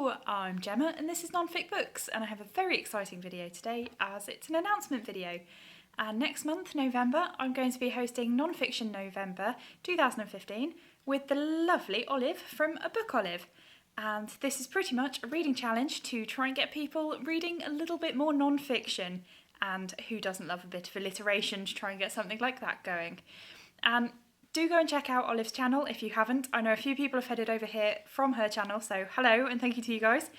Hello, I'm Gemma and this is NonFic Books, and I have a very exciting video today as it's an announcement video. And next month, November, I'm going to be hosting NonFiction November 2015 with the lovely Olive from A Book Olive. And this is pretty much a reading challenge to try and get people reading a little bit more non-fiction. And who doesn't love a bit of alliteration to try and get something like that going? Do go and check out Olive's channel if you haven't. I know a few people have headed over here from her channel, so hello and thank you to you guys.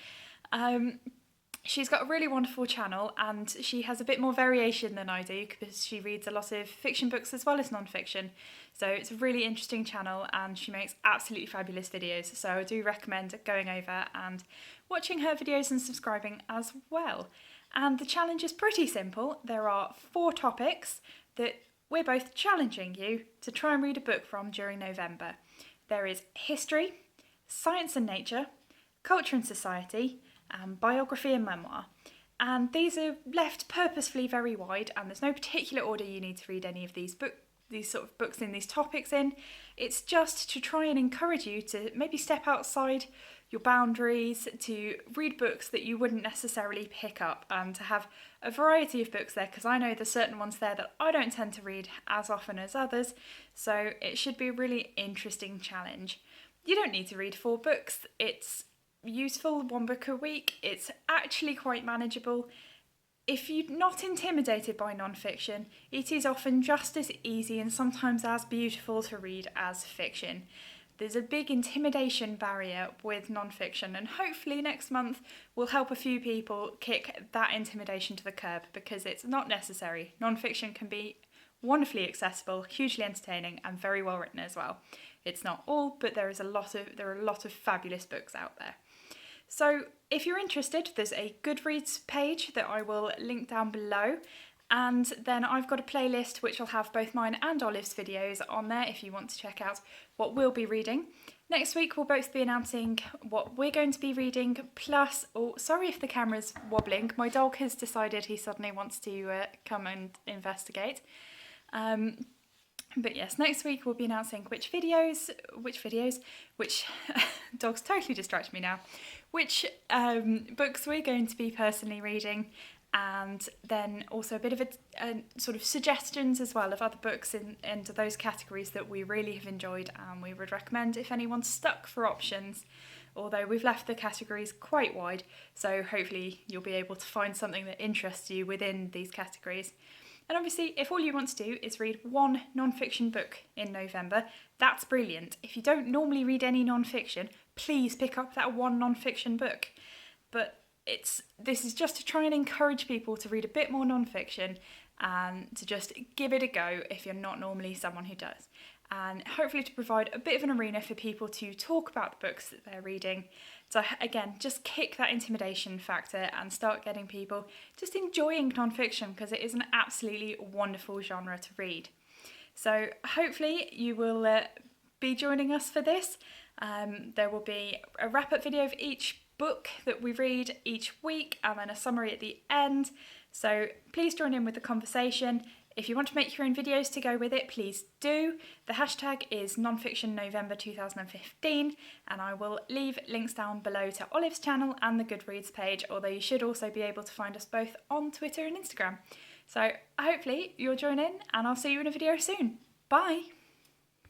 She's got a really wonderful channel and she has a bit more variation than I do because she reads a lot of fiction books as well as non-fiction. So it's a really interesting channel and she makes absolutely fabulous videos. So I do recommend going over and watching her videos and subscribing as well. And the challenge is pretty simple. There are 4 topics that we're both challenging you to try and read a book from during November. There is history, science and nature, culture and society, biography and memoir. And these are left purposefully very wide, and there's no particular order you need to read any of these sort of books in these topics in. It's just to try and encourage you to maybe step outside your boundaries, to read books that you wouldn't necessarily pick up, and to have a variety of books there, because I know there's certain ones there that I don't tend to read as often as others, so it should be a really interesting challenge. You don't need to read 4 books, it's useful, 1 book a week, it's actually quite manageable. If you're not intimidated by non-fiction, it is often just as easy and sometimes as beautiful to read as fiction. There's a big intimidation barrier with non-fiction, and hopefully next month will help a few people kick that intimidation to the curb, because it's not necessary. Non-fiction can be wonderfully accessible, hugely entertaining and very well written as well. It's not all, but there are a lot of fabulous books out there. So if you're interested, there's a Goodreads page that I will link down below. And then I've got a playlist which will have both mine and Olive's videos on there if you want to check out what we'll be reading. Next week we'll both be announcing what we're going to be reading, plus, oh sorry if the camera's wobbling, my dog has decided he suddenly wants to come and investigate. But yes, next week we'll be announcing which dog's totally distracted me now, which books we're going to be personally reading, and then also a bit of a sort of suggestions as well of other books into those categories that we really have enjoyed and we would recommend if anyone's stuck for options, although we've left the categories quite wide, so hopefully you'll be able to find something that interests you within these categories. And obviously, if all you want to do is read 1 non-fiction book in November, that's brilliant. If you don't normally read any non-fiction, please pick up that 1 non-fiction book. But this is just to try and encourage people to read a bit more non-fiction and to just give it a go if you're not normally someone who does. And hopefully to provide a bit of an arena for people to talk about the books that they're reading. So again, just kick that intimidation factor and start getting people just enjoying non-fiction, because it is an absolutely wonderful genre to read. So hopefully you will be joining us for this. There will be a wrap-up video of each book that we read each week and then a summary at the end. So please join in with the conversation. If you want to make your own videos to go with it, please do. The hashtag is NonFiction November 2015, and I will leave links down below to Olive's channel and the Goodreads page, although you should also be able to find us both on Twitter and Instagram. So hopefully you'll join in, and I'll see you in a video soon. Bye!